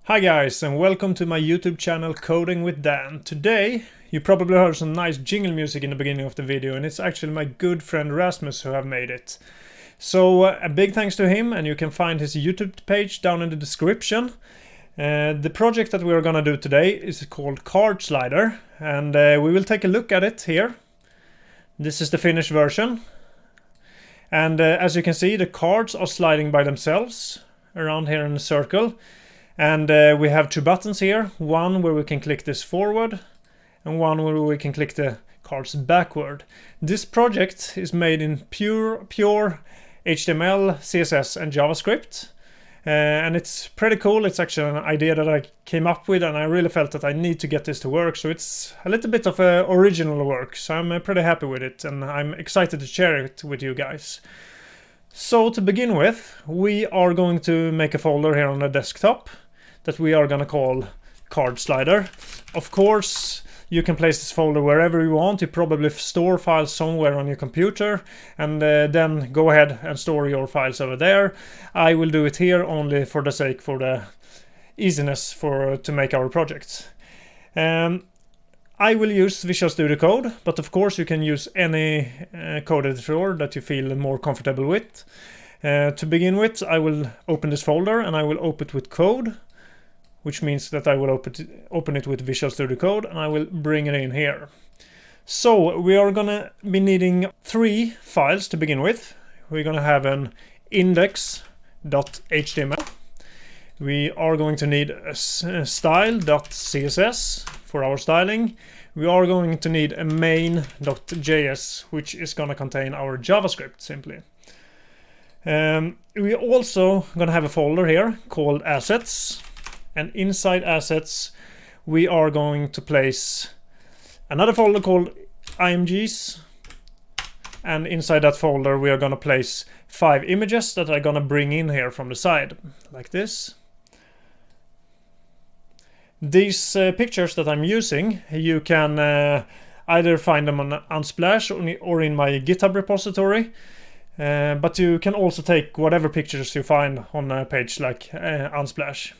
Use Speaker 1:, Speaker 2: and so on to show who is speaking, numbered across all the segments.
Speaker 1: Hi guys, and welcome to my YouTube channel Coding with Dan. Today you probably heard some nice jingle music in the beginning of the video, and it's actually my good friend Rasmus who have made it. So a big thanks to him, and you can find his YouTube page down in the description. The project that we are gonna do today is called Card Slider, and we will take a look at it here. This is the finished version, and as you can see, the cards are sliding by themselves around here in a circle. And we have two buttons here, one where we can click this forward and one where we can click the cards backward. This project is made in pure HTML, CSS and JavaScript, and it's pretty cool. It's actually an idea that I came up with, and I really felt that I need to get this to work, so it's a little bit of original work, so I'm pretty happy with it, and I'm excited to share it with you guys. So to begin with, we are going to make a folder here on the desktop that we are gonna call Card Slider. Of course, you can place this folder wherever you want. You probably store files somewhere on your computer, and then go ahead and store your files over there. I will do it here only for the sake for the easiness to make our projects. I will use Visual Studio Code, but of course you can use any code editor that you feel more comfortable with. To begin with, I will open this folder and I will open it with code, which means that I will open it with Visual Studio Code, and I will bring it in here. So we are gonna be needing 3 files to begin with. We're gonna have an index.html. We are going to need a style.css for our styling. We are going to need a main.js, which is going to contain our JavaScript simply. We also going to have a folder here called assets, and inside assets we are going to place another folder called imgs, and inside that folder we are going to place 5 images that I'm going to bring in here from the side like this. These pictures that I'm using, you can either find them on Unsplash or in my GitHub repository, but you can also take whatever pictures you find on a page like Unsplash.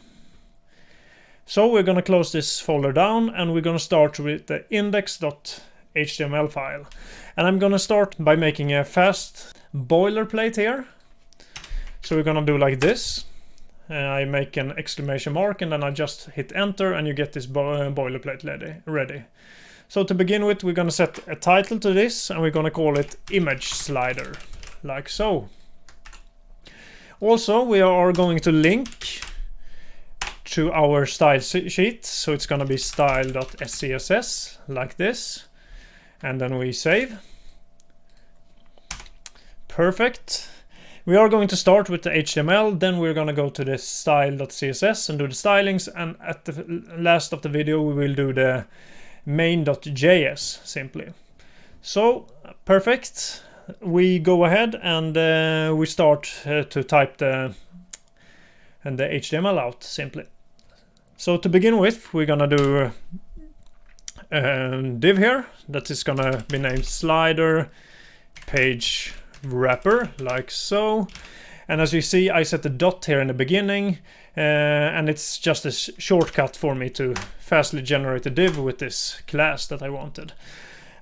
Speaker 1: So we're going to close this folder down, and we're going to start with the index.html file. And I'm going to start by making a fast boilerplate here. So we're going to do like this. I make an exclamation mark, and then I just hit enter, and you get this boilerplate ready. So to begin with, we're going to set a title to this, and we're going to call it image slider, like so. Also, we are going to link to our style sheet, so it's going to be style.scss like this, and then we save. Perfect. We are going to start with the HTML, then we're going to go to the style.css and do the stylings, and at the last of the video we will do the main.js simply. So perfect. We go ahead and we start to type the HTML out simply. So to begin with, we're going to do a div here that is going to be named slider page wrapper, like so. And as you see, I set a dot here in the beginning, and it's just a shortcut for me to fastly generate a div with this class that I wanted.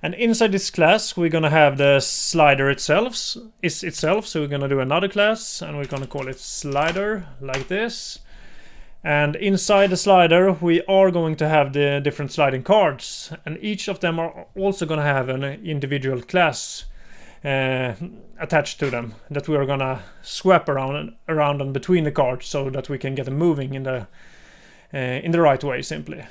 Speaker 1: And inside this class we're gonna have the slider itself, so we're gonna do another class, and we're gonna call it slider like this. And inside the slider we are going to have the different sliding cards, and each of them are also gonna have an individual class attached to them that we are gonna swap around and between the cards, so that we can get them moving in the right way simply.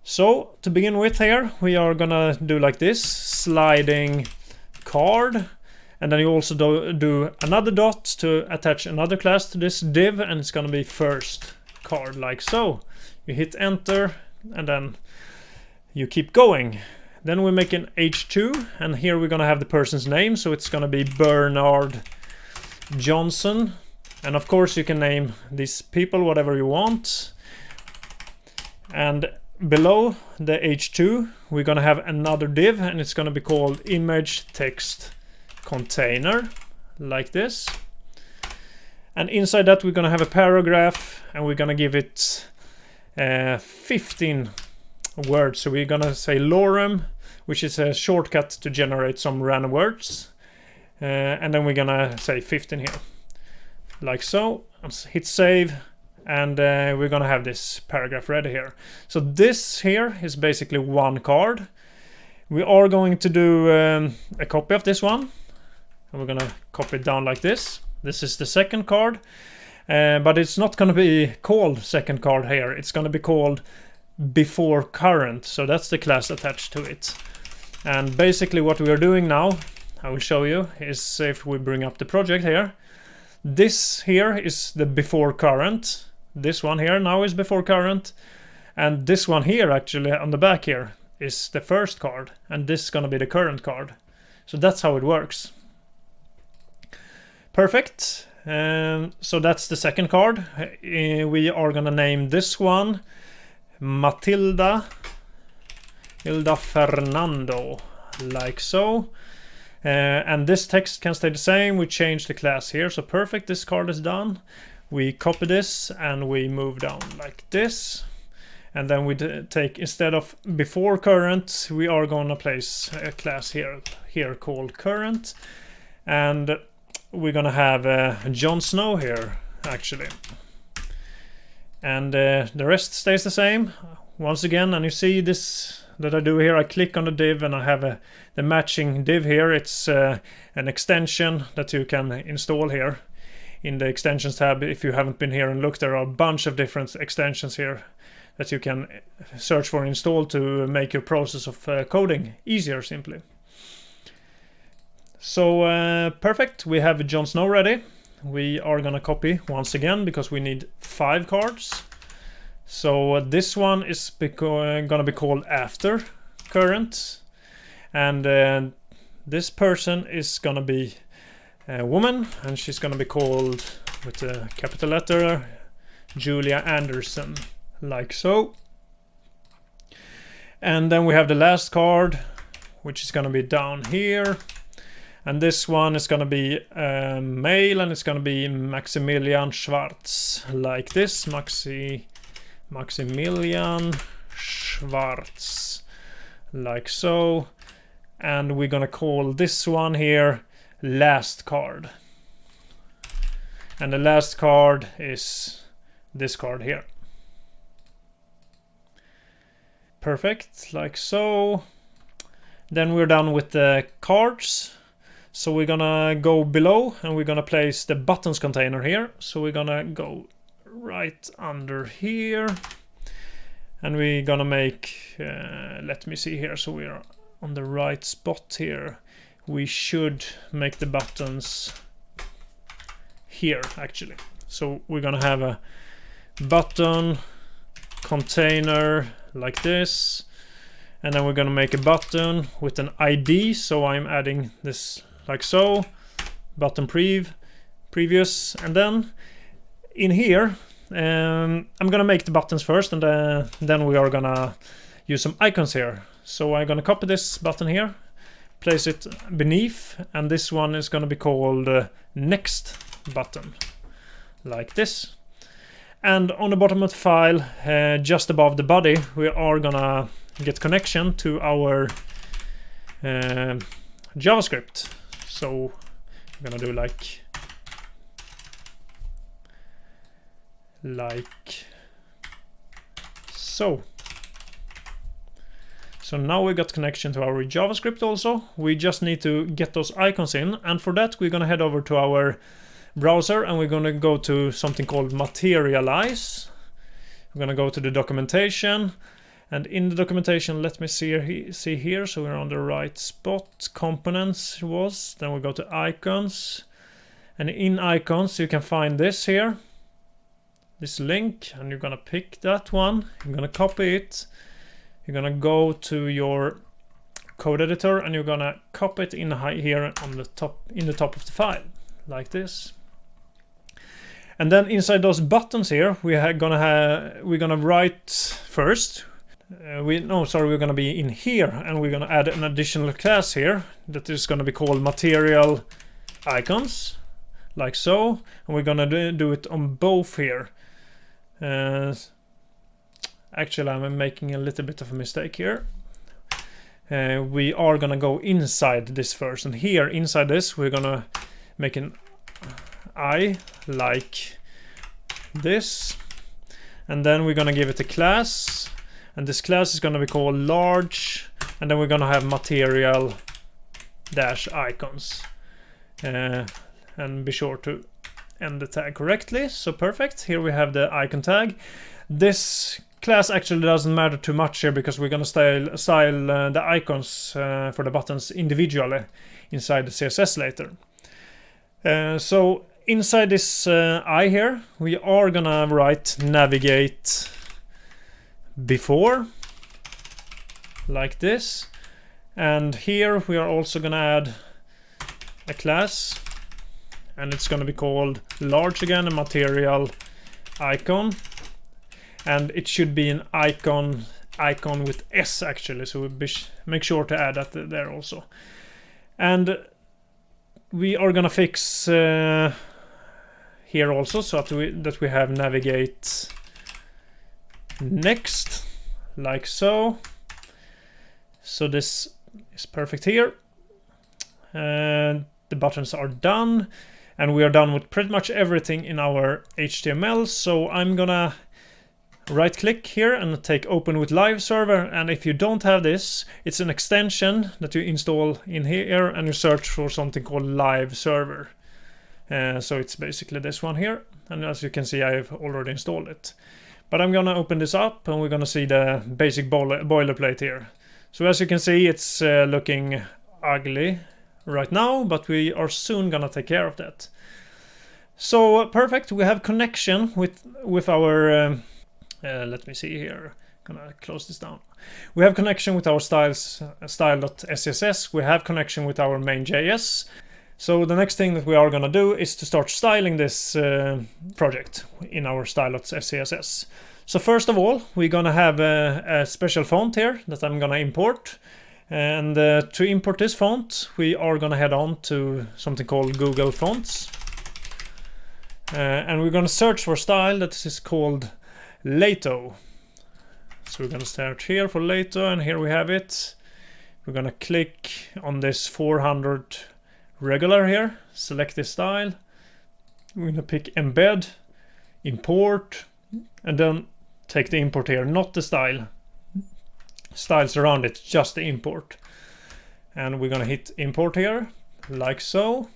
Speaker 1: So to begin with here, we are gonna do like this, sliding card, and then you also do another dot to attach another class to this div, and it's gonna be first card, like so. You hit enter, and then you keep going. Then we make an H2, and here we're gonna have the person's name, so it's gonna be Bernard Johnson. And of course you can name these people whatever you want. And below the H2 we're gonna have another div, and it's gonna be called image text container, like this. And inside that we're gonna have a paragraph, and we're gonna give it 15 words. So we're gonna say lorem, which is a shortcut to generate some random words, and then we're gonna say 15 here, like so. Hit save, and we're gonna have this paragraph ready here. So this here is basically one card. We are going to do a copy of this one, and we're gonna copy it down like this. This is the second card, but it's not gonna be called second card here. It's gonna be called before current, so that's the class attached to it. And basically what we are doing now, I will show you, is if we bring up the project here, this here is the before current, this one here now is before current, and this one here actually on the back here is the first card, and this is gonna be the current card. So that's how it works. Perfect. So that's the second card. We are gonna name this one Matilda Fernando, like so. And this text can stay the same. We change the class here, so perfect. This card is done. We copy this and we move down like this, and then we take, instead of before current, we are gonna place a class here called current, and we're gonna have Jon Snow here actually, and the rest stays the same once again. And you see this that I do here, I click on the div and I have the matching div here. It's an extension that you can install here in the extensions tab. If you haven't been here and looked, there are a bunch of different extensions here that you can search for and install to make your process of coding easier simply. So perfect, we have Jon Snow ready. We are gonna copy once again because we need 5 cards. So this one is gonna be called after current, and this person is gonna be a woman, and she's gonna be called with a capital letter Julia Anderson, like so. And then we have the last card, which is gonna be down here, and this one is gonna be male, and it's gonna be Maximilian Schwarz, like this. Maximilian Schwarz, like so. And we're gonna call this one here last card, and the last card is this card here. Perfect, like so. Then we're done with the cards, so we're gonna go below and we're gonna place the buttons container here. So we're gonna go right under here, and we're gonna make let me see here, so we're on the right spot here. We should make the buttons here actually. So we're gonna have a button container like this, and then we're gonna make a button with an ID. So I'm adding this like so, button previous, and then in here I'm gonna make the buttons first, and then we are gonna use some icons here. So I'm gonna copy this button here, place it beneath, and this one is gonna be called next button, like this. And on the bottom of the file, just above the body, we are gonna get connection to our JavaScript. So I'm gonna do like so. So now we got connection to our JavaScript also. We just need to get those icons in, and for that we're gonna head over to our browser and we're gonna go to something called materialize. We're gonna go to the documentation, and in the documentation, let me see here, so we're on the right spot. Components was, then we go to icons, and in icons you can find this here, this link, and you're gonna pick that one. You're gonna copy it. You're gonna go to your code editor and you're gonna copy it in here on the top, in the top of the file, like this. And then inside those buttons here, we're gonna write first. We're gonna be in here, and we're gonna add an additional class here that is gonna be called material icons, like so. And we're gonna do it on both here. Actually, I'm making a little bit of a mistake here. We are gonna go inside this first, and here inside this we're gonna make an I like this, and then we're gonna give it a class, and this class is gonna be called large, and then we're gonna have material dash icons, and be sure to end the tag correctly. So perfect, here we have the icon tag. This class actually doesn't matter too much here, because we're gonna style the icons for the buttons individually inside the CSS later. So inside this I here, we are gonna write navigate before, like this, and here we are also gonna add a class, and it's gonna be called large again, a material icon, and it should be an icon with S actually, so make sure to add that there also. And we are gonna fix here also, so that we have navigate next, like so. So this is perfect here, and the buttons are done, and we are done with pretty much everything in our HTML. So I'm gonna right click here and take open with live server, and if you don't have this, it's an extension that you install in here, and you search for something called live server. So it's basically this one here, and as you can see, I've already installed it. But I'm gonna open this up, and we're gonna see the basic boilerplate here. So as you can see, it's looking ugly right now, but we are soon gonna take care of that. So perfect, we have connection with our let me see here, gonna close this down. We have connection with our style.scss, we have connection with our main.js. So the next thing that we are gonna do is to start styling this project in our style.scss. So first of all, we're gonna have a special font here that I'm gonna import. And to import this font, we are gonna head on to something called Google Fonts. And we're gonna search for style that is called Lato. So we're gonna start here for Lato, and here we have it. We're gonna click on this 400 regular here, select this style. We're gonna pick embed, import, and then take the import here, not the styles around it, just the import. And we're gonna hit import here, like so.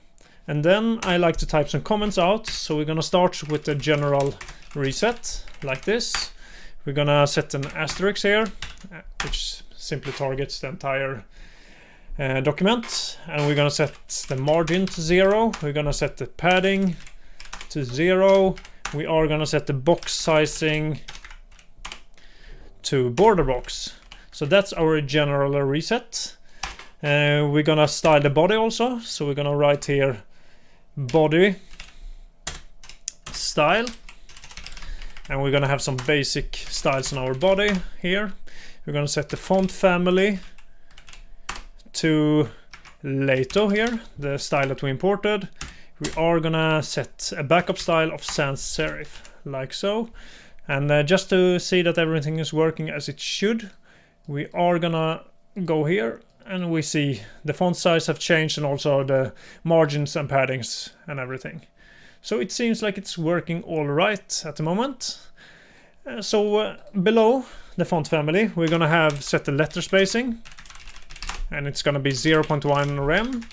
Speaker 1: And then I like to type some comments out, so we're gonna start with the general reset, like this. We're gonna set an asterisk here, which simply targets the entire document, and we're gonna set the margin to 0. We're gonna set the padding to 0. We are gonna set the box sizing to border box. So that's our general reset. We're gonna style the body also, so we're gonna write here body style, and we're gonna have some basic styles on our body here. We're gonna set the font family to Lato here, the style that we imported. We are gonna set a backup style of sans serif, like so. And just to see that everything is working as it should, we are gonna go here, and we see the font size have changed, and also the margins and paddings and everything. So it seems like it's working all right at the moment. So below the font family, we're gonna have set the letter spacing, and it's gonna be 0.1 rem,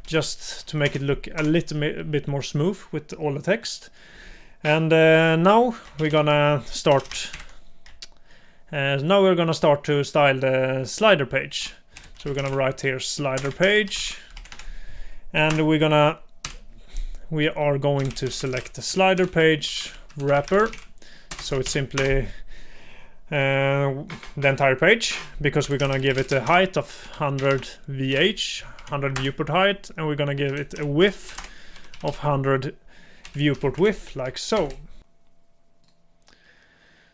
Speaker 1: just to make it look a little bit more smooth with all the text. And now we're gonna start. Now we're gonna start to style the slider page. So we're gonna write here slider page, and we are going to select the slider page wrapper. So it's simply the entire page, because we're gonna give it a height of 100 VH, 100 viewport height, and we're gonna give it a width of 100 viewport width, like so.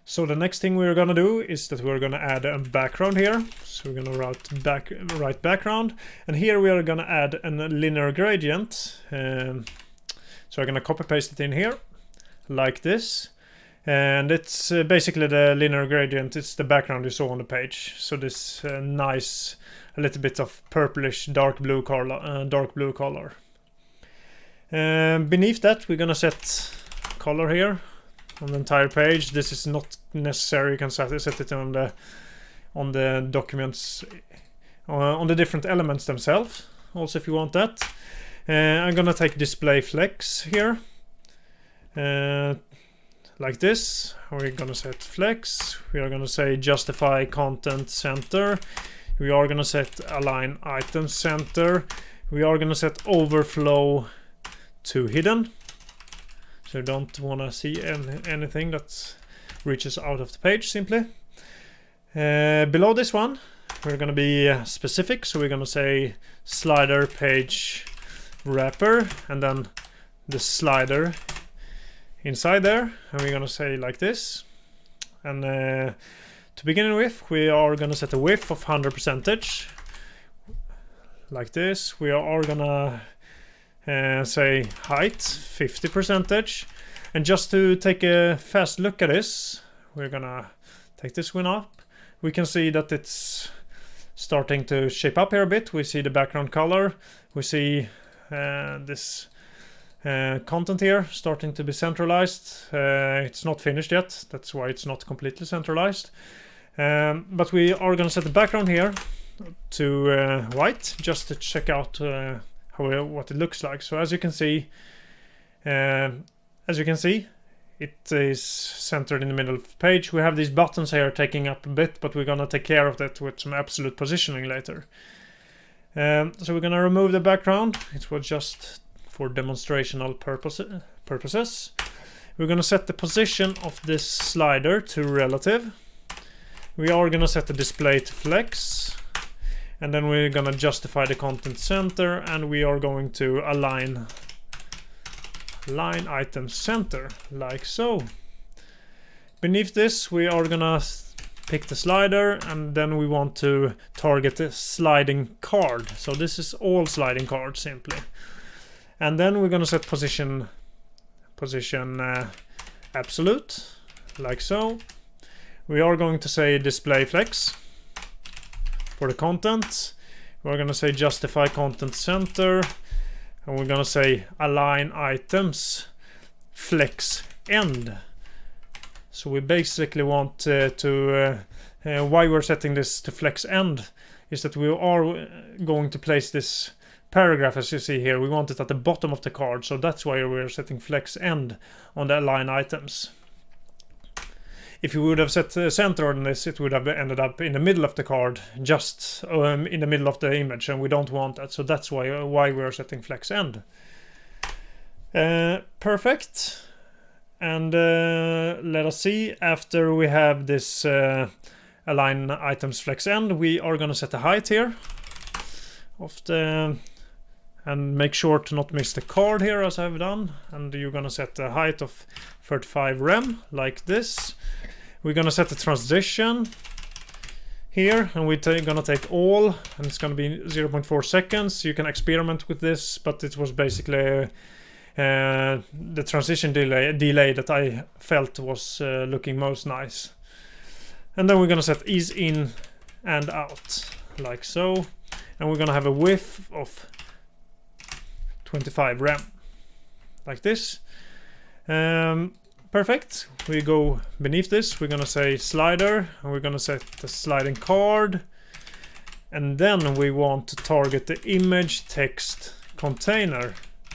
Speaker 1: So the next thing we're gonna do is that we're gonna add a background here. So we're gonna write background, and here we are gonna add a linear gradient. So I'm gonna copy paste it in here, like this. And it's basically the linear gradient. It's the background you saw on the page. So this nice, a little bit of purplish dark blue color. Beneath that, we're gonna set color here on the entire page. This is not necessary. You can set it on the documents, on the different elements themselves. Also, if you want that, I'm gonna take display flex here, like this. We're gonna set flex. We are gonna say justify content center. We are gonna set align item center. We are gonna set overflow to hidden, so you don't want to see anything that reaches out of the page simply. Below this one, we're going to be specific, so we're going to say slider page wrapper, and then the slider inside there, and we're going to say like this. And to begin with, we are going to set a width of 100%, like this. We are going to say height 50%, and just to take a fast look at this, we're gonna take this one up. We can see that it's starting to shape up here a bit. We see the background color, we see this content here starting to be centralized. It's not finished yet, that's why it's not completely centralized, but we are gonna set the background here to white, just to check out what it looks like. So as you can see, it is centered in the middle of the page. We have these buttons here taking up a bit, but we're gonna take care of that with some absolute positioning later. So we're gonna remove the background. It was just for demonstrational purposes. We're gonna set the position of this slider to relative. We are gonna set the display to flex. And then we're gonna justify the content center, and we are going to align item center, like so. Beneath this, we are gonna pick the slider, and then we want to target the sliding card. So this is all sliding cards simply. And then we're gonna set position absolute, like so. We are going to say display flex. For the content, we're gonna say justify content center, and we're gonna say align items flex end. So we basically want why we're setting this to flex end is that we are going to place this paragraph, as you see here. We want it at the bottom of the card, so that's why we're setting flex end on the align items. If you would have set center on this, it would have ended up in the middle of the card, just in the middle of the image, and we don't want that. So that's why we're setting flex end. Perfect. And let us see, after we have this align items flex end, we are going to set the height here of the, and make sure to not miss the card here as I've done. And you're going to set the height of 35 rem, like this. We're gonna set the transition here, and we're gonna take all, and it's gonna be 0.4 seconds. You can experiment with this, but it was basically the transition delay that I felt was looking most nice. And then we're gonna set ease in and out, like so. And we're gonna have a width of 25 rem, like this. Perfect. We go beneath this, we're gonna say slider, and we're gonna set the sliding card, and then we want to target the image text container,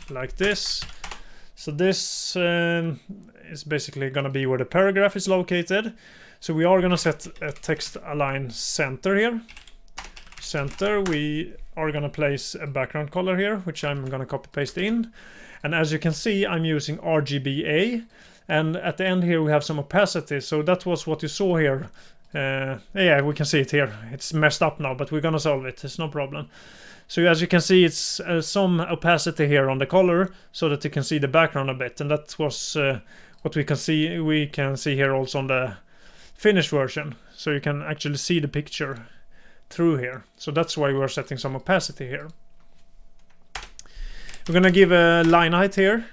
Speaker 1: like this. So this is basically gonna be where the paragraph is located. So we are gonna set a text align center here. Center, we are gonna place a background color here, which I'm gonna copy paste in. And as you can see, I'm using RGBA. And at the end here we have some opacity, so that was what you saw here. Yeah, we can see it here. It's messed up now, but we're gonna solve it. It's no problem. So as you can see, it's some opacity here on the color, so that you can see the background a bit. And that was what we can see. We can see here also on the finished version, so you can actually see the picture through here. So that's why we're setting some opacity here. We're gonna give a line height here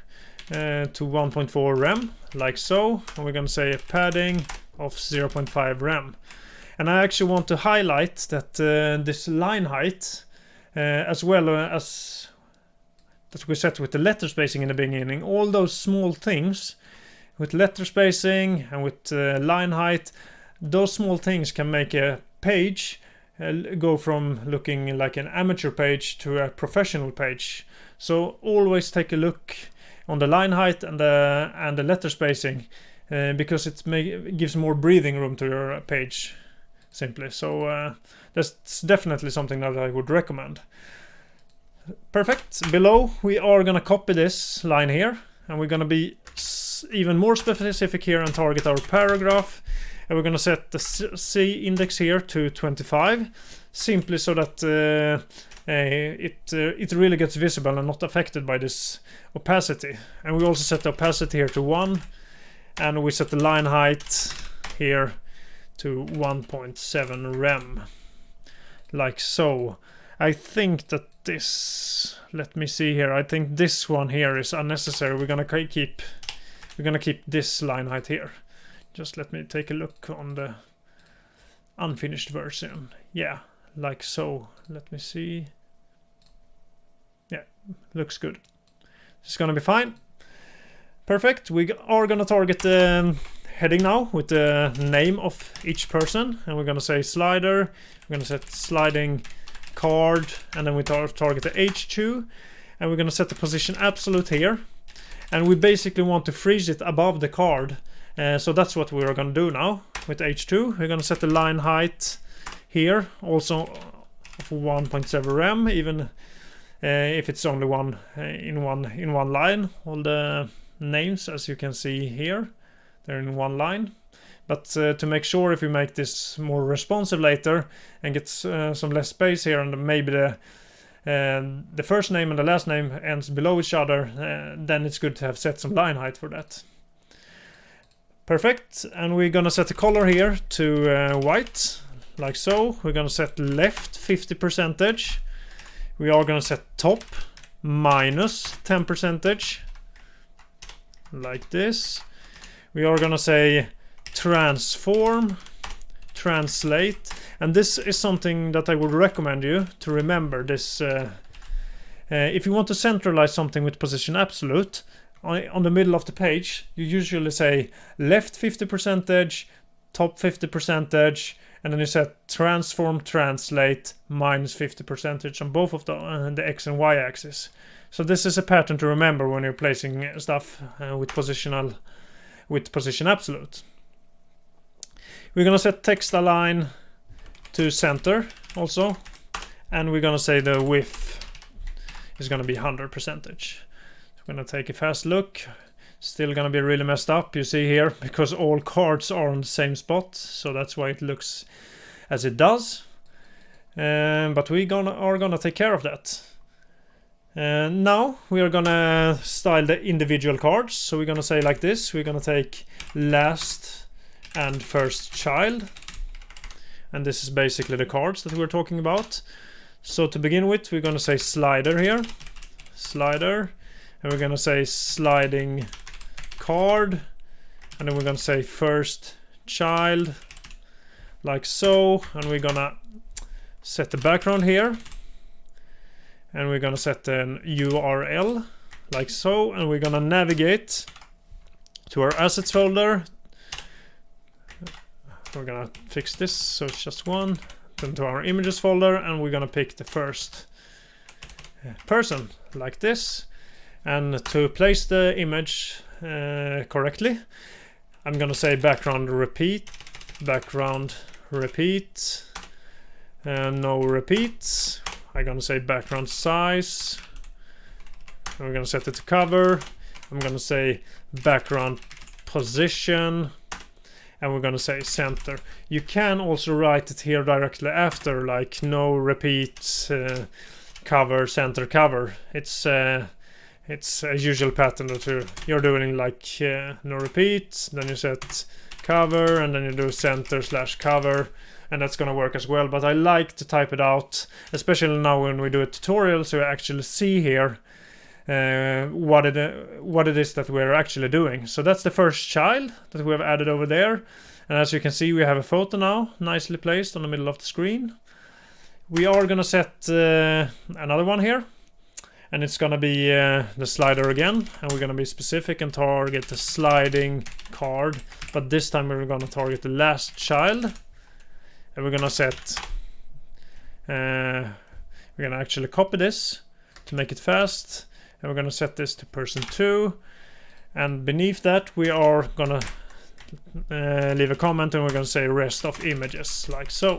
Speaker 1: to 1.4 rem, like so, and we're gonna say a padding of 0.5 rem. And I actually want to highlight that this line height, as well as that we set with the letter spacing in the beginning, all those small things with letter spacing and with line height, those small things can make a page go from looking like an amateur page to a professional page. So always take a look on the line height and the letter spacing, because it gives more breathing room to your page, simply. So that's definitely something that I would recommend. Perfect. Below we are gonna copy this line here, and we're gonna be even more specific here and target our paragraph. And we're gonna set the C index here to 25, simply so that it really gets visible and not affected by this opacity. And we also set the opacity here to 1, and we set the line height here to 1.7 rem, like so. I think that this, let me see here, I think this one here is unnecessary. We're gonna keep this line height here. Just let me take a look on the unfinished version. Yeah, like so. Let me see. Yeah, looks good. It's gonna be fine. Perfect. We are gonna target the heading now with the name of each person, and we're gonna say slider. We're gonna set sliding card, and then we target the H2, and we're gonna set the position absolute here, and we basically want to freeze it above the card. So that's what we're gonna do now with H2. We're gonna set the line height here also of 1.7 rem, even if it's only one in one line. All the names, as you can see here, they're in one line. But to make sure, if we make this more responsive later and get some less space here, and maybe the first name and the last name ends below each other, then it's good to have set some line height for that. Perfect. And we're gonna set the color here to white, like so. We're gonna set left 50%. We are gonna set top minus 10%, like this. We are gonna say transform, translate, and this is something that I would recommend you to remember. This if you want to centralize something with position absolute on the middle of the page, you usually say left 50%, top 50%, and then you set transform, translate minus 50% on both of the X and Y axis. So this is a pattern to remember when you're placing stuff with position absolute. We're gonna set text align to center also, and we're gonna say the width is gonna be 100%. I'm gonna take a fast look. Still gonna be really messed up, you see here, because all cards are on the same spot, so that's why it looks as it does. But we are gonna take care of that. Now we are gonna style the individual cards. So we're gonna say like this. We're gonna take last and first child, and this is basically the cards that we're talking about. So to begin with, we're gonna say slider here, slider, and we're gonna say sliding card, and then we're gonna say first child, like so. And we're gonna set the background here, and we're gonna set an URL like so, and we're gonna navigate to our assets folder. We're gonna fix this so it's just one, then to our images folder, and we're gonna pick the first person like this. And to place the image correctly, I'm gonna say background repeat, no repeats. I'm gonna say background size, and we're gonna set it to cover. I'm gonna say background position, and we're gonna say center. You can also write it here directly after, like no repeat, cover, center, cover. It's a usual pattern that you're doing, like no repeat, then you set cover, and then you do center/cover, and that's gonna work as well. But I like to type it out, especially now when we do a tutorial, so you actually see here what it is that we're actually doing. So that's the first child that we have added over there. And as you can see, we have a photo now, nicely placed on the middle of the screen. We are gonna set another one here, and it's gonna be the slider again, and we're gonna be specific and target the sliding card, but this time we're gonna target the last child, and we're gonna set we're gonna actually copy this to make it fast, and we're gonna set this to person 2, and beneath that we are gonna leave a comment, and we're gonna say rest of images, like so.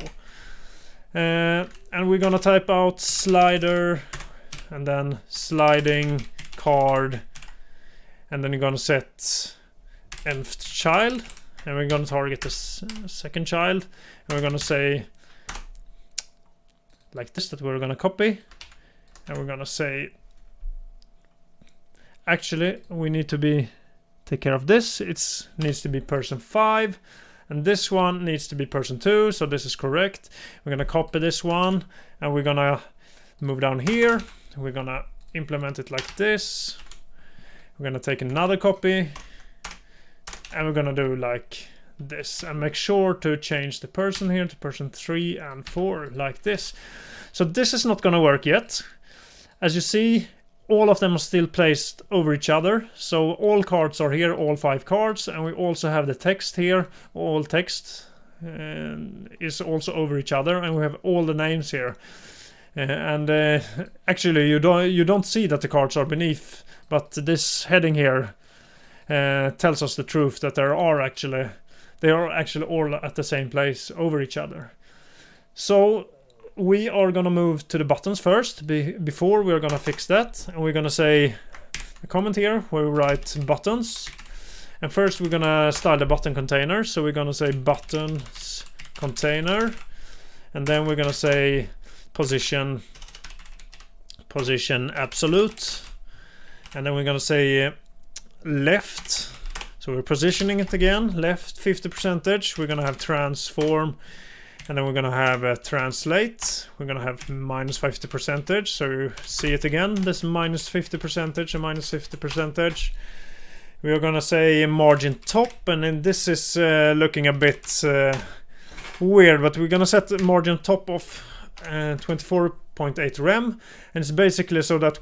Speaker 1: And we're gonna type out slider and then sliding card, and then you're gonna set nth child, and we're gonna target the second child, and we're gonna say like this, that we're gonna copy, and we're gonna say actually we need to take care of this. It needs to be person 5, and this one needs to be person 2, so this is correct. We're gonna copy this one, and we're gonna move down here. We're gonna implement it like this. We're gonna take another copy, and we're gonna do like this, and make sure to change the person here to person 3 and 4, like this. So this is not gonna work yet. As you see, all of them are still placed over each other. So all cards are here, all 5 cards, and we also have the text here. All text is also over each other, and we have all the names here. Actually, you don't see that the cards are beneath, but this heading here tells us the truth that they are actually all at the same place over each other. So we are gonna move to the buttons first. Before we're gonna fix that, and we're gonna say a comment here where we write buttons. And first we're gonna style the button container. So we're gonna say buttons container, and then we're gonna say position absolute, and then we're gonna say left. So we're positioning it again, left 50%. We're gonna have transform, and then we're gonna have translate. We're gonna have minus 50%. So you see it again, this minus 50% and minus 50%. We are gonna say margin top, and then this is looking a bit weird, but we're gonna set the margin top of 24.8 rem, and it's basically so that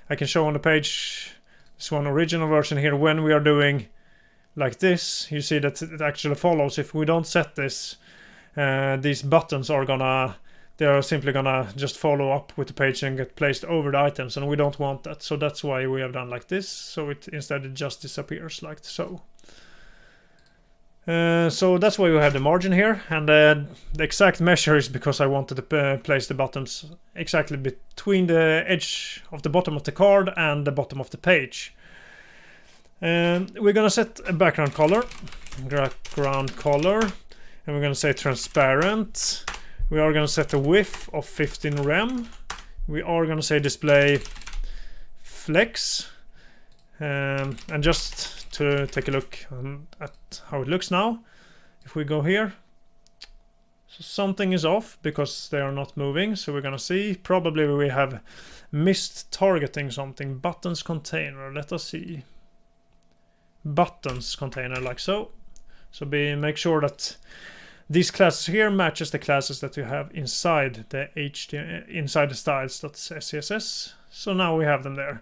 Speaker 1: I can show on the page this one original version here. When we are doing like this, you see that it actually follows. If we don't set this, these buttons they are simply gonna just follow up with the page and get placed over the items, and we don't want that. So that's why we have done like this. So it just disappears like so. So that's why we have the margin here, and the exact measure is because I wanted to place the buttons exactly between the edge of the bottom of the card and the bottom of the page. We're gonna set a background color, and we're gonna say transparent. We are gonna set a width of 15 rem. We are gonna say display flex, and just to take a look at how it looks now. If we go here, so something is off because they are not moving. So we're gonna see, probably we have missed targeting something. Buttons container, let us see. Buttons container, like so. So make sure that these classes here matches the classes that you have inside the inside the styles.css. So now we have them there.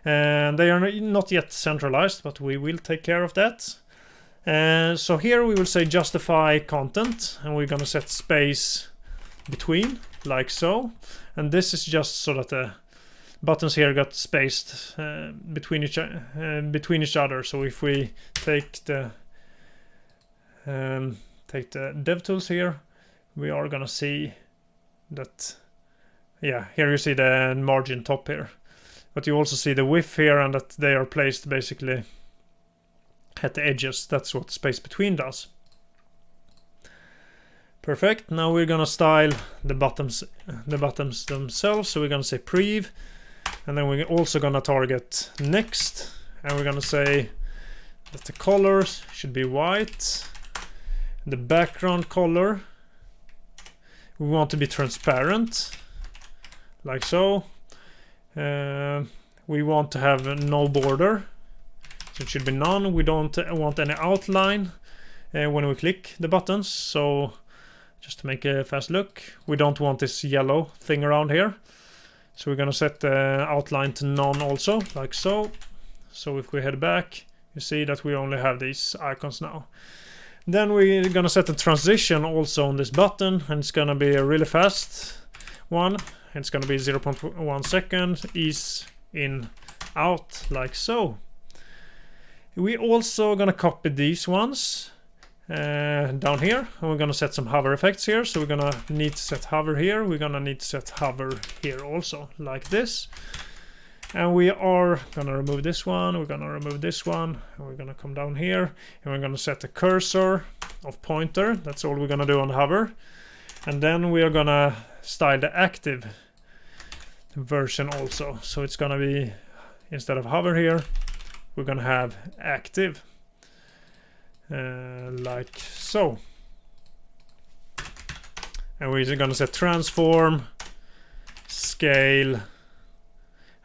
Speaker 1: And they are not yet centralized, but we will take care of that. So here we will say justify content, and we're gonna set space between, like so. And this is just so that the buttons here got spaced between each other. So if we take the DevTools here, we are gonna see that, yeah, here you see the margin top here. But you also see the width here, and that they are placed basically at the edges. That's what space between does. Perfect. Now we're gonna style the buttons themselves. So we're gonna say prev, and then we're also gonna target next, and we're gonna say that the colors should be white. The background color, we want to be transparent, like so. we want to have no border, so it should be none. We don't want any outline when we click the buttons, so just to make a fast look, we don't want this yellow thing around here, so we're gonna set the outline to none also, like so. So if we head back, you see that we only have these icons now. Then we're gonna set the transition also on this button, and it's gonna be a really fast one. It's gonna be 0.1 second, ease in, out, like so. We also gonna copy these ones down here, and we're gonna set some hover effects here. So we're gonna need to set hover here, we're gonna need to set hover here also, like this. And we are gonna remove this one, we're gonna remove this one, and we're gonna come down here, and we're gonna set the cursor of pointer. That's all we're gonna do on hover. And then we are gonna style the active version also. So it's gonna be, instead of hover here, we're gonna have active, like so. And we're gonna set transform, scale,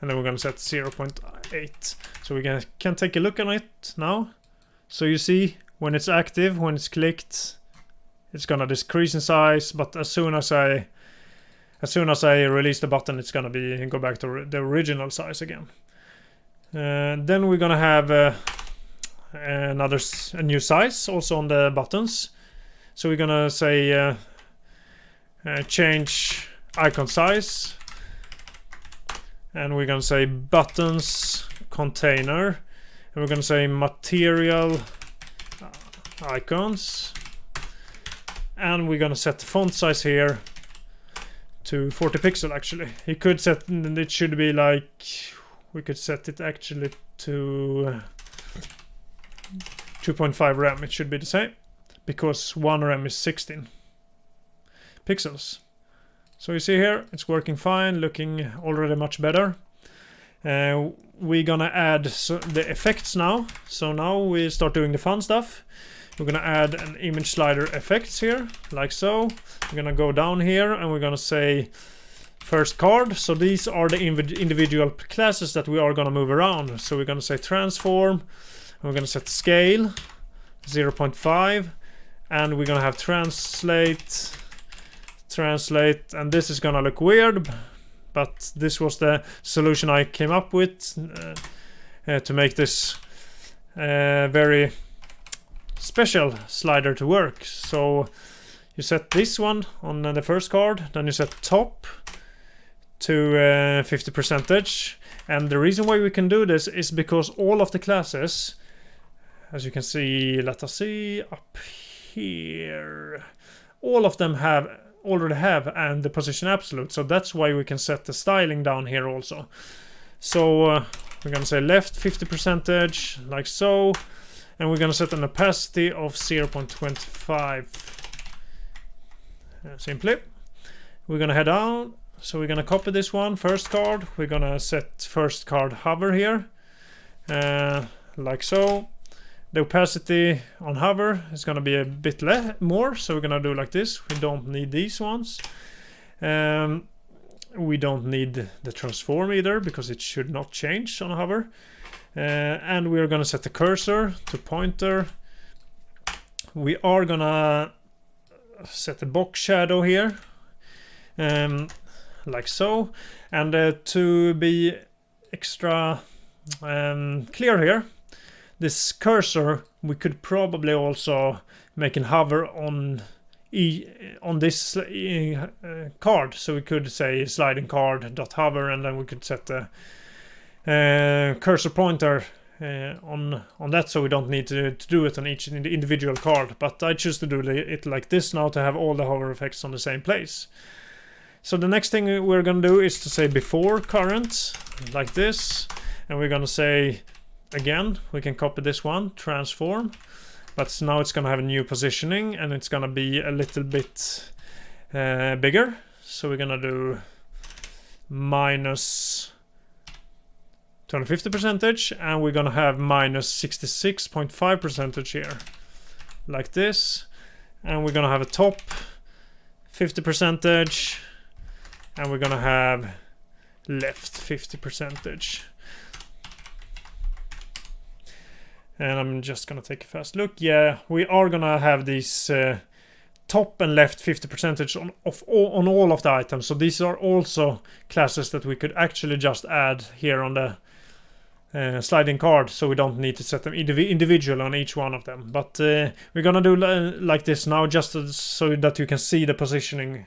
Speaker 1: and then we're gonna set 0.8. So we can take a look at it now. So you see, when it's active, when it's clicked, it's gonna decrease in size, but as soon as I release the button, it's gonna go back to the original size again. Then we're gonna have a new size also on the buttons. So we're gonna say change icon size, and we're gonna say buttons container, and we're gonna say material icons, and we're gonna set the font size here to 40 pixel actually. You could set, it should be like, we could set it actually to 2.5 rem. It should be the same, because 1 rem is 16 pixels. So you see here, it's working fine, looking already much better. We're gonna add the effects now. So now we start doing the fun stuff. We're gonna add an image slider effects here, like so. We're gonna go down here, and we're gonna say first card. So these are the individual classes that we are gonna move around. So we're gonna say transform, and we're gonna set scale 0.5, and we're gonna have translate, and this is gonna look weird, but this was the solution I came up with to make this very special slider to work. So you set this one on the first card, then you set top to 50%, and the reason why we can do this is because all of the classes, as you can see, let us see up here, all of them already have and the position absolute, so that's why we can set the styling down here also. So we're gonna say left 50%, like so, and we're gonna set an opacity of 0.25 simply. We're gonna head down, so we're gonna copy this one, first card. We're gonna set first card hover here, like so. The opacity on hover is gonna be a bit more, so we're gonna do like this. We don't need these ones. We don't need the transform either, because it should not change on hover. And we're gonna set the cursor to pointer. We are gonna set the box shadow here, like so. And to be extra clear here, this cursor we could probably also make it hover on this card. So we could say sliding card dot hover, and then we could set the cursor pointer on that, so we don't need to do it on each individual card. But I choose to do it like this now to have all the hover effects on the same place. So the next thing we're gonna do is to say before current, like this, and we're gonna say, again, we can copy this one, transform, but now it's gonna have a new positioning, and it's gonna be a little bit bigger. So we're gonna do minus 250%, and we're gonna have minus 66.5% here, like this. And we're gonna have a top 50%, and we're gonna have left 50%. And I'm just gonna take a fast look. Yeah, we are gonna have these top and left 50% on all of the items. So these are also classes that we could actually just add here on the sliding card, so we don't need to set them individual on each one of them. But we're gonna do like this now, just so that you can see the positioning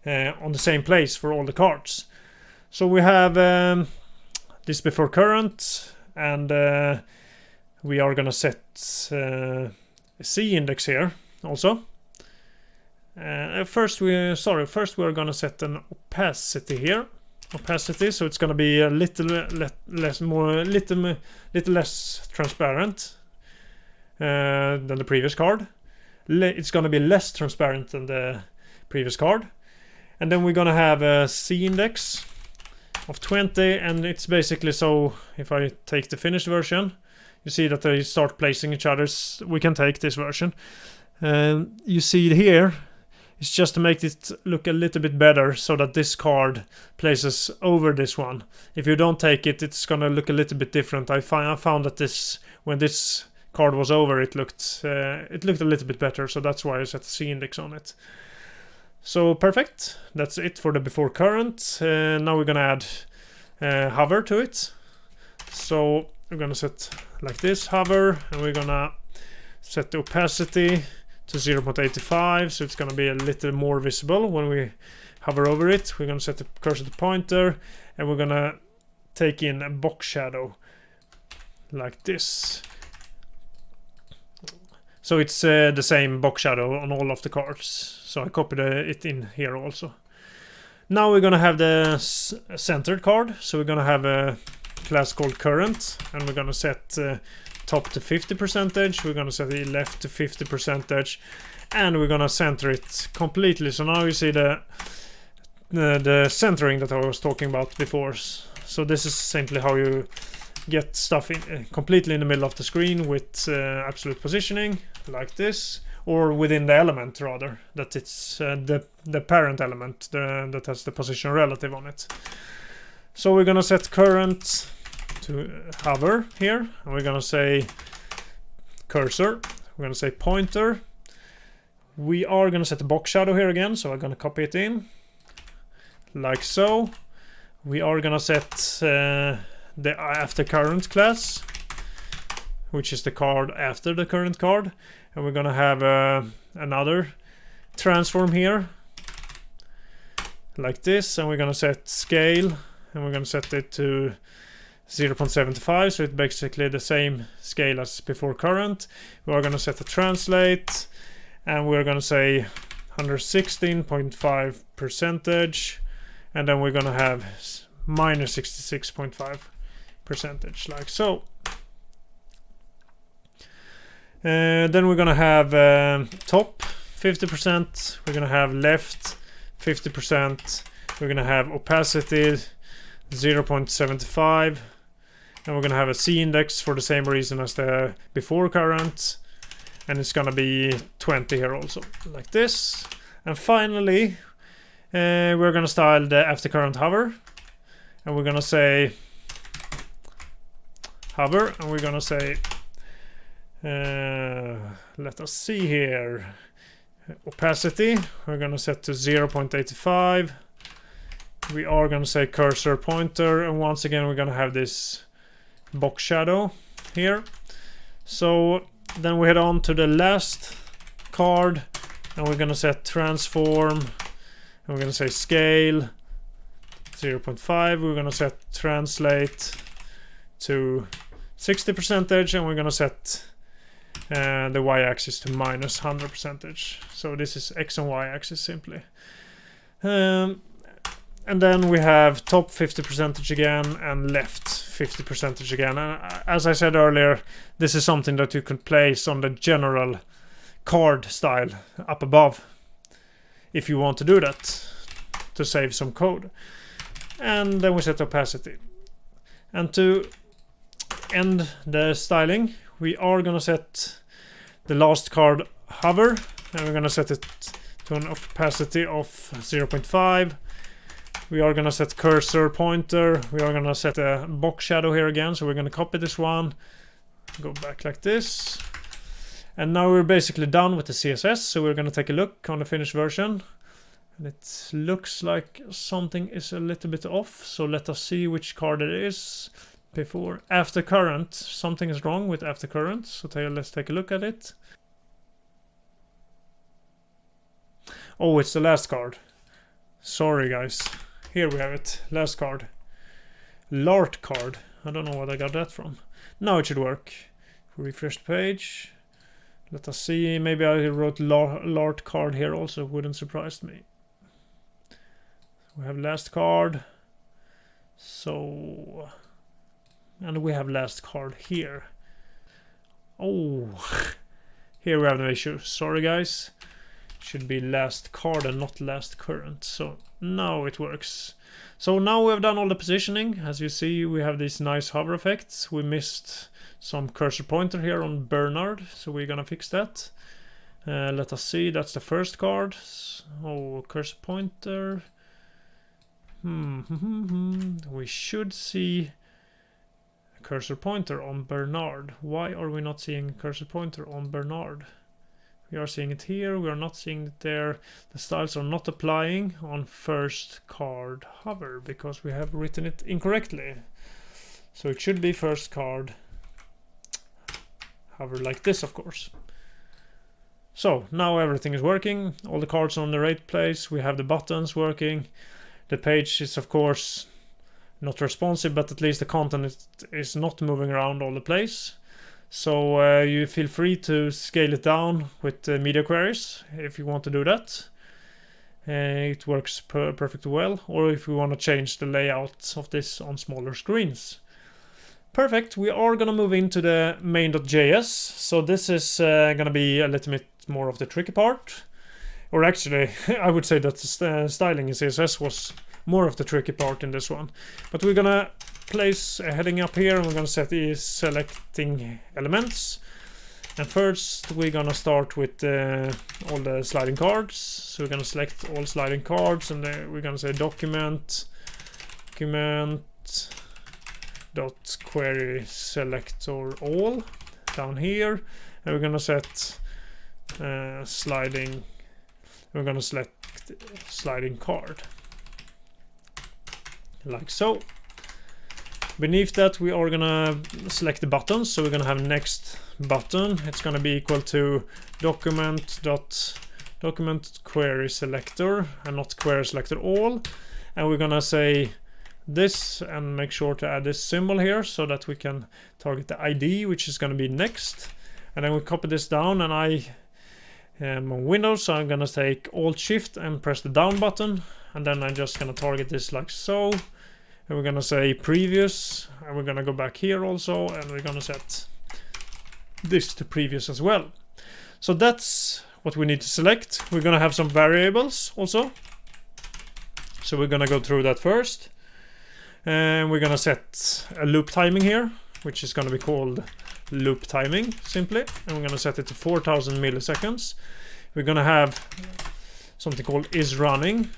Speaker 1: on the same place for all the cards. So we have this before current, and we are gonna set a C index here also. First we're gonna set an opacity here. So it's gonna be a little less transparent than the previous card. It's gonna be less transparent than the previous card. And then we're gonna have a C index of 20, and it's basically, so if I take the finished version, you see that they start placing each other's. We can take this version. You see here, it's just to make it look a little bit better, so that this card places over this one. If you don't take it, it's gonna look a little bit different. I found that when this card was over, it looked a little bit better, so that's why I set the C index on it. So perfect. That's it for the before current. Now we're gonna add hover to it. So we're gonna set like this, hover, and we're gonna set the opacity to 0.85, so it's gonna be a little more visible when we hover over it. We're gonna set the cursor to pointer, and we're gonna take in a box shadow like this. So it's the same box shadow on all of the cards. So I copied it in here also. Now we're gonna have the centered card. So we're gonna have a class called current, and we're gonna set top to 50%. We're gonna set the left to 50%, and we're gonna center it completely. So now you see the centering that I was talking about before. So this is simply how you get stuff completely in the middle of the screen with absolute positioning, like this, or within the element rather, that it's the parent element that has the position relative on it. So we're gonna set current to hover here, and we're gonna say cursor, we're gonna say pointer. We are gonna set the box shadow here again, so I'm gonna copy it in like so. We are gonna set the after current class, which is the card after the current card, and we're gonna have another transform here like this, and we're gonna set scale, and we're gonna set it to 0.75, so it's basically the same scale as before current. We are gonna set a translate, and we're gonna say 116.5%, and then we're gonna have minus 66.5%, like so. Then we're gonna have top 50%, we're gonna have left 50%, we're gonna have opacity 0.75, and we're gonna have a C index for the same reason as the before current, and it's gonna be 20 here also, like this. And finally we're gonna style the after current hover, and we're gonna say hover, and we're gonna say let us see here, opacity we're gonna set to 0.85. we are gonna say cursor pointer, and once again we're gonna have this box shadow here. So then we head on to the last card, and we're gonna set transform, and we're gonna say scale 0.5. we're gonna set translate to 60%, and we're gonna set the y-axis to minus 100%. So this is x and y-axis simply. And then we have top 50% again, and left 50% again. And as I said earlier, this is something that you can place on the general card style up above if you want to do that, to save some code. And then we set opacity. And to end the styling, we are gonna set the last card hover, and we're gonna set it to an opacity of 0.5. we are gonna set cursor pointer, we are gonna set a box shadow here again, so we're gonna copy this one go back like this. And now we're basically done with the CSS, so we're going to take a look on the finished version. And it looks like something is a little bit off, so let us see which card it is. Before, after current, something is wrong with after current, so let's take a look at it. Oh, it's the last card. Sorry guys, here we have it, last card. Lart card, I don't know what I got that from. Now it should work. Refresh the page. Let us see, maybe I wrote Lart card here also, wouldn't surprise me. We have last card. So, and we have last card here. Oh, here we have no issue. Sorry guys. Should be last card and not last current. So now it works. So now we have done all the positioning. As you see, we have these nice hover effects. We missed some cursor pointer here on Bernard, so we're gonna fix that. Let us see, that's the first card. Oh, cursor pointer. We should see a cursor pointer on Bernard. Why are we not seeing a cursor pointer on Bernard? We are seeing it here, we are not seeing it there. The styles are not applying on first card hover because we have written it incorrectly. So it should be first card hover like this, of course. So now everything is working. All the cards are on the right place. We have the buttons working. The page is of course not responsive, but at least the content is not moving around all the place. So you feel free to scale it down with media queries if you want to do that. It works perfectly well, or if you want to change the layout of this on smaller screens. Perfect, we are going to move into the main.js. So this is going to be a little bit more of the tricky part. Or actually, I would say that the styling in CSS was more of the tricky part in this one. But we're going to place a heading up here and we're going to set these selecting elements. And first we're going to start with all the sliding cards. So we're going to select all sliding cards and we're going to say document dot query selector all down here, and we're going to set sliding. We're going to select sliding card like so. Beneath that we are going to select the buttons, so we're going to have next button. It's going to be equal to document query selector and not query selector all, and we're going to say this and make sure to add this symbol here so that we can target the ID, which is going to be next. And then we copy this down, and I am on Windows, so I'm going to take Alt Shift and press the down button, and then I'm just going to target this like so. And we're going to say previous, and we're going to go back here also, and we're going to set this to previous as well. So that's what we need to select. We're going to have some variables also, so we're going to go through that first. And we're going to set a loop timing here, which is going to be called loop timing simply, and we're going to set it to 4000 milliseconds. We're going to have something called is running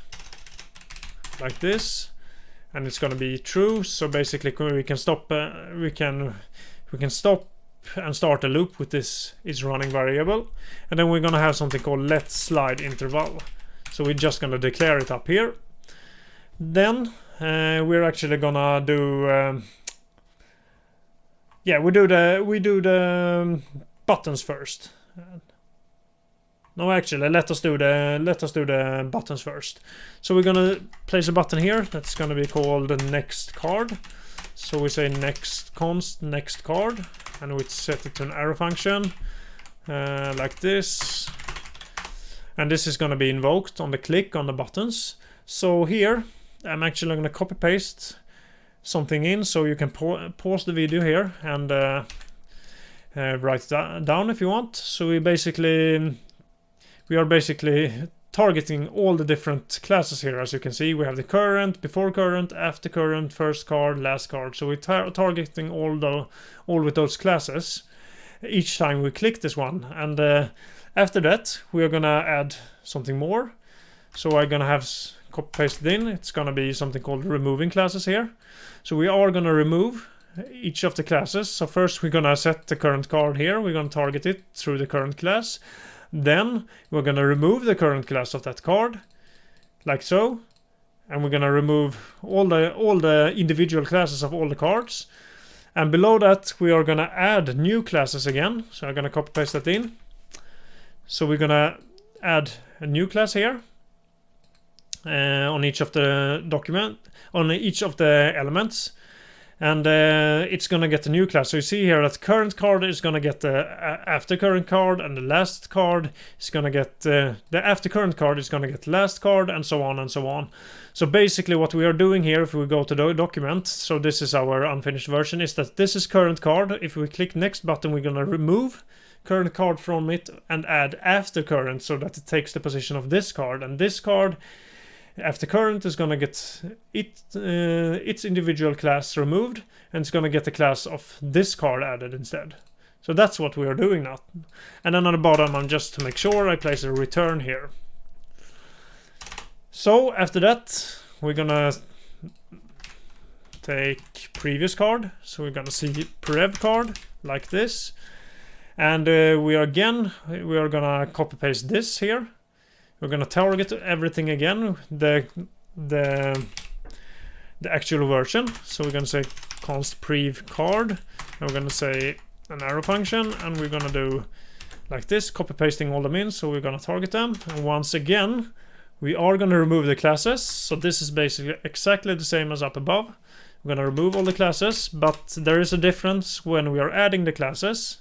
Speaker 1: like this, and it's going to be true. So basically we can stop stop and start a loop with this is running variable, and then we're going to have something called let slide interval. So we're just going to declare it up here. Then we're actually gonna do we do the buttons first. No, actually, let us do the buttons first. So we're gonna place a button here that's gonna be called the next card. So we say next const next card, and we set it to an arrow function like this, and this is gonna be invoked on the click on the buttons. So here I'm actually going to copy paste something in, so you can pause the video here and write that down if you want. So we are basically targeting all the different classes here. As you can see, we have the current, before current, after current, first card, last card. So we're targeting all with those classes each time we click this one. And after that we are going to add something more. So I'm going to have copy paste it in. It's going to be something called removing classes here. So we are going to remove each of the classes. So first we're gonna set the current card here. We're gonna target it through the current class. Then we're gonna remove the current class of that card, like so. And we're gonna remove all the individual classes of all the cards. And below that we are gonna add new classes again. So I'm gonna copy paste that in. So we're gonna add a new class here on each of the elements, and it's gonna get a new class. So you see here that current card is gonna get the after current card, and the last card is gonna get the after current card is gonna get last card, and so on and so on. So basically what we are doing here, if we go to the document, so this is our unfinished version, is that this is current card. If we click next button, we're gonna remove current card from it and add after current, so that it takes the position of this card, and this card after current is gonna get its individual class removed, and it's gonna get the class of this card added instead. So that's what we are doing now. And then on the bottom, I'm just to make sure I place a return here. So after that, we're gonna take previous card. So we're gonna see prev card like this, and we are gonna copy paste this here. We're gonna target everything again, the actual version. So we're gonna say const prev card, and we're gonna say an arrow function, and we're gonna do like this, copy pasting all them in. So we're gonna target them, and once again we are gonna remove the classes. So this is basically exactly the same as up above. We're gonna remove all the classes, but there is a difference when we are adding the classes.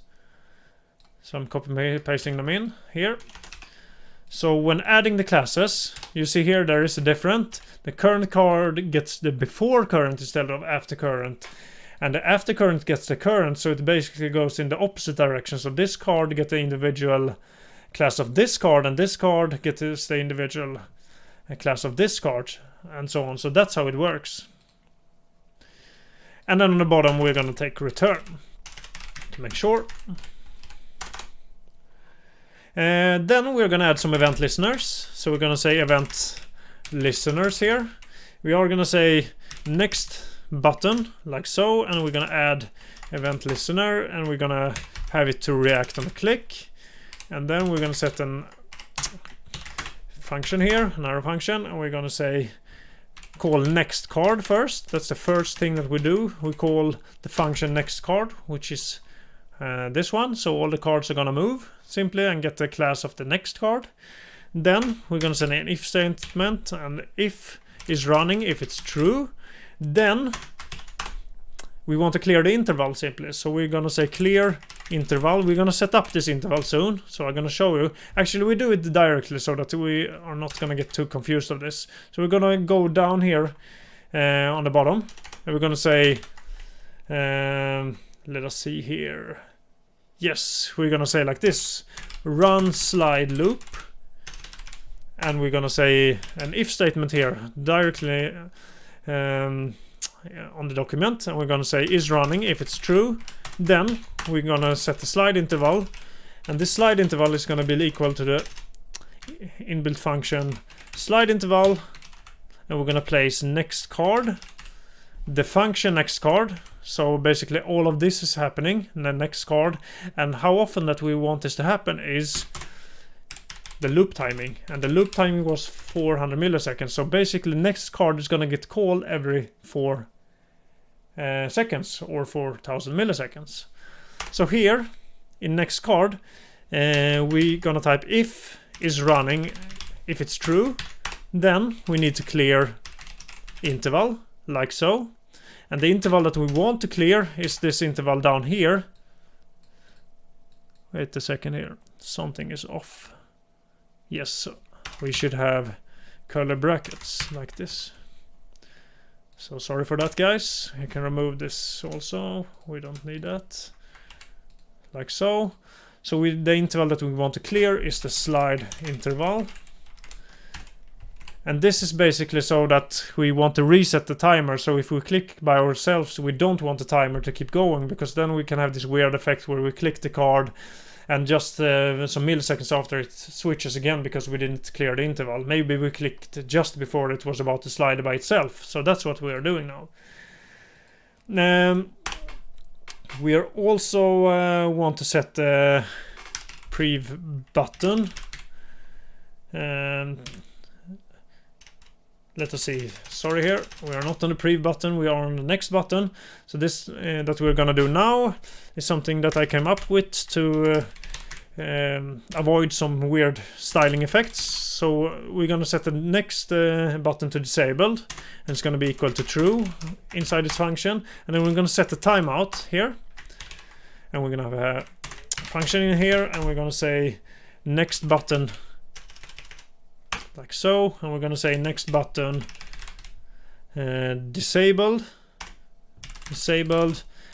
Speaker 1: So I'm copy pasting them in here. So when adding the classes, you see here there is a difference. The current card gets the before current instead of after current, and the after current gets the current, so it basically goes in the opposite direction. So this card gets the individual class of this card, and this card gets the individual class of this card, and so on. So that's how it works. And then on the bottom we're going to take return to make sure. Then we're gonna add some event listeners. So we're gonna say event listeners here. We are gonna say next button like so, and we're gonna add event listener, and we're gonna have it to react on a click. And then we're gonna set an function here, an arrow function, and we're gonna say call next card first. That's the first thing that we do. We call the function next card, which is this one. So all the cards are gonna move simply and get the class of the next card. Then we're gonna send an if statement, and if is running if it's true. Then we want to clear the interval simply. So we're gonna say clear interval. We're gonna set up this interval soon, so I'm gonna show you. Actually, we do it directly so that we are not gonna get too confused of this. So we're gonna go down here on the bottom, and we're gonna say let us see here. Yes, we're gonna say like this, run slide loop, and we're gonna say an if statement here directly on the document, and we're gonna say is running if it's true. Then we're gonna set the slide interval, and this slide interval is gonna be equal to the inbuilt function slide interval, and we're gonna place next card, the function next card. So basically all of this is happening in the next card, and how often that we want this to happen is the loop timing, and the loop timing was 400 milliseconds. So basically next card is gonna get called every 4 seconds or 4000 milliseconds. So here in next card we gonna type if is running if it's true. Then we need to clear interval like so. And the interval that we want to clear is this interval down here. Wait a second here. Something is off. Yes, we should have curly brackets like this. So sorry for that, guys. I can remove this also. We don't need that. Like so. So the interval that we want to clear is the slide interval. And this is basically so that we want to reset the timer. So if we click by ourselves, we don't want the timer to keep going, because then we can have this weird effect where we click the card and just some milliseconds after it switches again because we didn't clear the interval. Maybe we clicked just before it was about to slide by itself. So that's what we are doing now. We are also want to set the prev button. And let us see. Sorry, here we are not on the prev button. We are on the next button. So this that we're gonna do now is something that I came up with to avoid some weird styling effects. So we're gonna set the next button to disabled, and it's gonna be equal to true inside this function. And then we're gonna set the timeout here, and we're gonna have a function in here, and we're gonna say next button like so, and we're gonna say next button disabled,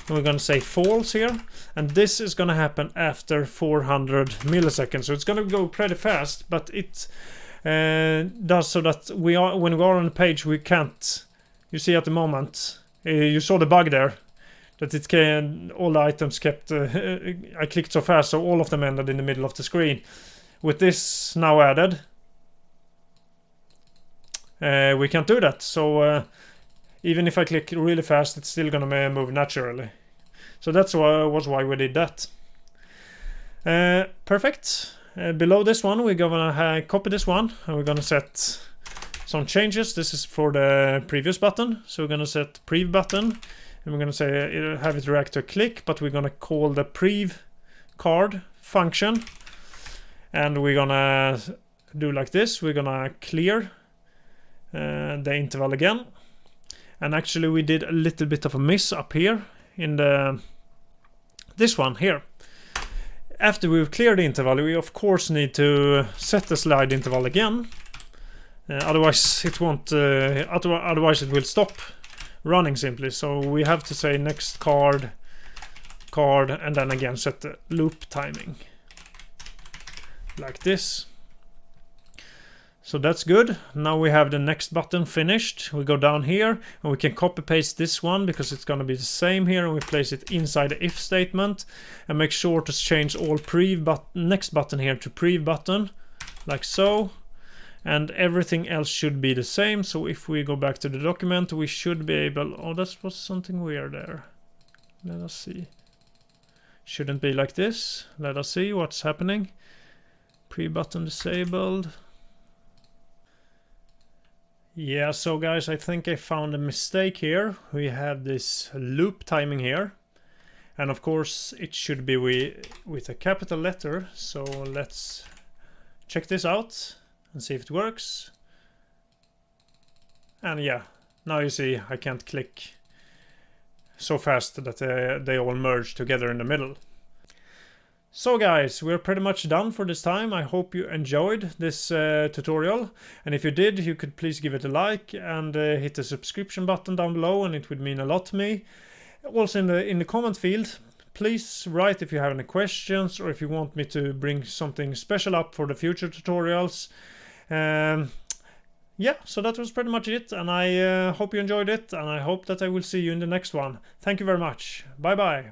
Speaker 1: and we're gonna say false here, and this is gonna happen after 400 milliseconds. So it's gonna go pretty fast, but it does so that when we are on the page we can't. You see at the moment, you saw the bug there, that it can, all the items kept. I clicked so fast, so all of them ended in the middle of the screen. With this now added, we can't do that. So even if I click really fast, it's still gonna move naturally. So that's why we did that. Perfect. Below this one, we're gonna copy this one, and we're gonna set some changes. This is for the previous button. So we're gonna set prev button, and we're gonna say have it react to a click, but we're gonna call the prev card function, and we're gonna do like this. We're gonna clear the interval again, and actually we did a little bit of a miss up here in this one here. After we've cleared the interval, we of course need to set the slide interval again. Otherwise it won't. Otherwise it will stop running simply. So we have to say next card, and then again set the loop timing like this. So that's good. Now we have the next button finished. We go down here, and we can copy paste this one because it's going to be the same here, and we place it inside the if statement, and make sure to change all next button here to prev button like so, and everything else should be the same. So if we go back to the document, we should be able. Oh, that was something weird there. Let us see. Shouldn't be like this. Let us see what's happening. Prev button disabled. Yeah, so guys, I think I found a mistake here. We have this loop timing here, and of course it should be with a capital letter. So let's check this out and see if it works. And yeah, now you see I can't click so fast that they all merge together in the middle. So guys, we're pretty much done for this time. I hope you enjoyed this tutorial, and if you did, you could please give it a like and hit the subscription button down below, and it would mean a lot to me. Also in the comment field, please write if you have any questions, or if you want me to bring something special up for the future tutorials. Yeah, so that was pretty much it, and I hope you enjoyed it, and I hope that I will see you in the next one. Thank you very much. Bye bye.